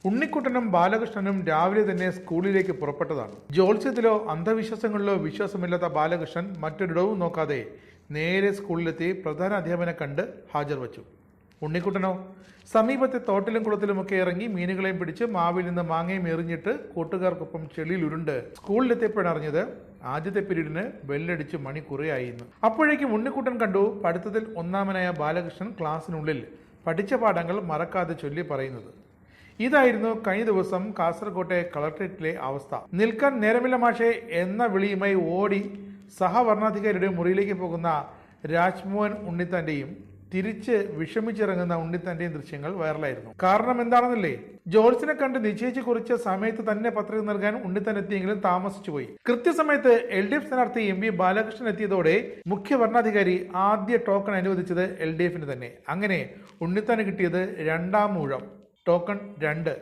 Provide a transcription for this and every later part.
ഉണ്ണിക്കുട്ടനും ബാലകൃഷ്ണനും രാവിലെ തന്നെ സ്കൂളിലേക്ക് പുറപ്പെട്ടതാണ്. ജ്യോത്സ്യത്തിലോ അന്ധവിശ്വാസങ്ങളിലോ വിശ്വാസമില്ലാത്ത ബാലകൃഷ്ണൻ മറ്റൊരിടവും നോക്കാതെ നേരെ സ്കൂളിലെത്തി പ്രധാന അധ്യാപകനെ കണ്ട് ഹാജർ വച്ചു. ഉണ്ണിക്കുട്ടനോ സമീപത്തെ തോട്ടിലും കുളത്തിലുമൊക്കെ ഇറങ്ങി മീനുകളെയും പിടിച്ച് മാവിൽ നിന്ന് മാങ്ങയും എറിഞ്ഞിട്ട് കൂട്ടുകാർക്കൊപ്പം ചെളിയിൽ ഉരുണ്ട് സ്കൂളിലെത്തിയപ്പോഴറിഞ്ഞത് ആദ്യത്തെ പീരീഡിന് ബെല്ലടിച്ച് മണി കുറയായിരുന്നു. അപ്പോഴേക്കും ഉണ്ണിക്കുട്ടൻ കണ്ടു പഠിത്തത്തിൽ ഒന്നാമനായ ബാലകൃഷ്ണൻ ക്ലാസ്സിനുള്ളിൽ പഠിച്ച പാഠങ്ങൾ മറക്കാതെ ചൊല്ലി പറയുന്നത്. ഇതായിരുന്നു കഴിഞ്ഞ ദിവസം കാസർകോട്ടെ കളക്ടറേറ്റിലെ അവസ്ഥ. നിൽക്കാൻ നേരമില്ല മാഷേ എന്ന വിളിയുമായി ഓടി സഹവർണാധികാരിയുടെ മുറിയിലേക്ക് പോകുന്ന രാജ്മോഹൻ ഉണ്ണിത്താന്റെയും തിരിച്ച് വിഷമിച്ചിറങ്ങുന്ന ഉണ്ണിത്താന്റെയും ദൃശ്യങ്ങൾ വൈറലായിരുന്നു. കാരണം എന്താണെന്നല്ലേ? ജോർജിനെ കണ്ട് നിശ്ചയിച്ച് കുറിച്ച സമയത്ത് തന്നെ പത്രിക നൽകാൻ ഉണ്ണിത്താൻ എത്തിയെങ്കിലും താമസിച്ചുപോയി. കൃത്യസമയത്ത് LDF സ്ഥാനാർത്ഥി MP ബാലകൃഷ്ണൻ എത്തിയതോടെ മുഖ്യ ഭരണാധികാരി ആദ്യ ടോക്കൺ അനുവദിച്ചത് LDFന് തന്നെ. അങ്ങനെ ഉണ്ണിത്താന് കിട്ടിയത് രണ്ടാം ഊഴം, ടോക്കൺ 2.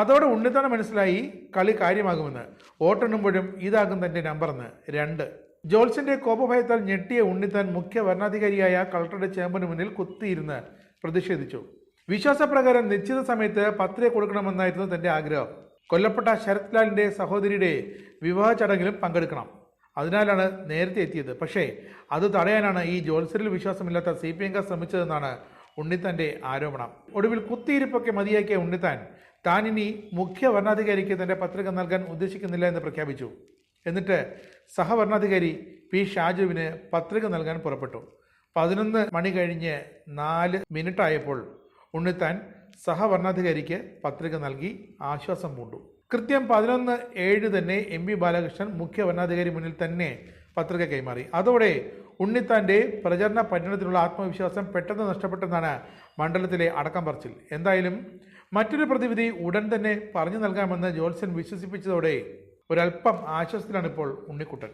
അതോടെ ഉണ്ണിത്താന് മനസ്സിലായി കളി കാര്യമാകുമെന്ന്. വോട്ടെണ്ണുമ്പോഴും ഇതാകും തന്റെ നമ്പറെന്ന് 2. ജോൾസിന്റെ കോപഭയത്താൽ ഞെട്ടിയ ഉണ്ണിത്താൻ മുഖ്യ ഭരണാധികാരിയായ കളക്ടറുടെ ചേംബറിന് മുന്നിൽ കുത്തിയിരുന്ന് പ്രതിഷേധിച്ചു. വിശ്വാസപ്രകാരം നിശ്ചിത സമയത്ത് പത്രിക കൊടുക്കണമെന്നായിരുന്നു തന്റെ ആഗ്രഹം. കൊല്ലപ്പെട്ട ശരത് ലാലിന്റെ സഹോദരിയുടെ വിവാഹ ചടങ്ങിലും പങ്കെടുക്കണം. അതിനാലാണ് നേരത്തെ എത്തിയത്. പക്ഷേ അത് തടയാനാണ് ഈ ജോത്സ്യരിൽ വിശ്വാസമില്ലാത്ത CPM ശ്രമിച്ചതെന്നാണ് ഉണ്ണിത്താന്റെ ആരോപണം. ഒടുവിൽ കുത്തിയിരിപ്പൊക്കെ മതിയാക്കിയ ഉണ്ണിത്താൻ താൻ ഇനി മുഖ്യ ഭരണാധികാരിക്ക് തന്റെ പത്രിക നൽകാൻ ഉദ്ദേശിക്കുന്നില്ല എന്ന് പ്രഖ്യാപിച്ചു. എന്നിട്ട് സഹഭരണാധികാരി P. ഷാജുവിന് പത്രിക നൽകാൻ പുറപ്പെട്ടു. 11 മണി കഴിഞ്ഞ് 4 മിനിറ്റായപ്പോൾ ഉണ്ണിത്താൻ സഹഭരണാധികാരിക്ക് പത്രിക നൽകി ആശ്വാസം പൂണ്ടു. കൃത്യം 11:07 തന്നെ MP ബാലകൃഷ്ണൻ മുഖ്യ ഭരണാധികാരി മുന്നിൽ തന്നെ പത്രിക കൈമാറി. അതോടെ ഉണ്ണിത്താന്റെ പ്രചരണ പര്യടനത്തിനുള്ള ആത്മവിശ്വാസം പെട്ടെന്ന് നഷ്ടപ്പെട്ടെന്നാണ് മണ്ഡലത്തിലെ അടക്കം പറച്ചിൽ. എന്തായാലും മറ്റൊരു പ്രതിവിധി ഉടൻ തന്നെ പറഞ്ഞു നൽകാമെന്ന് ജോത്സ്യൻ വിശ്വസിപ്പിച്ചതോടെ ഒരൽപ്പം ആശ്വാസത്തിലാണിപ്പോൾ ഉണ്ണിക്കുട്ടൻ.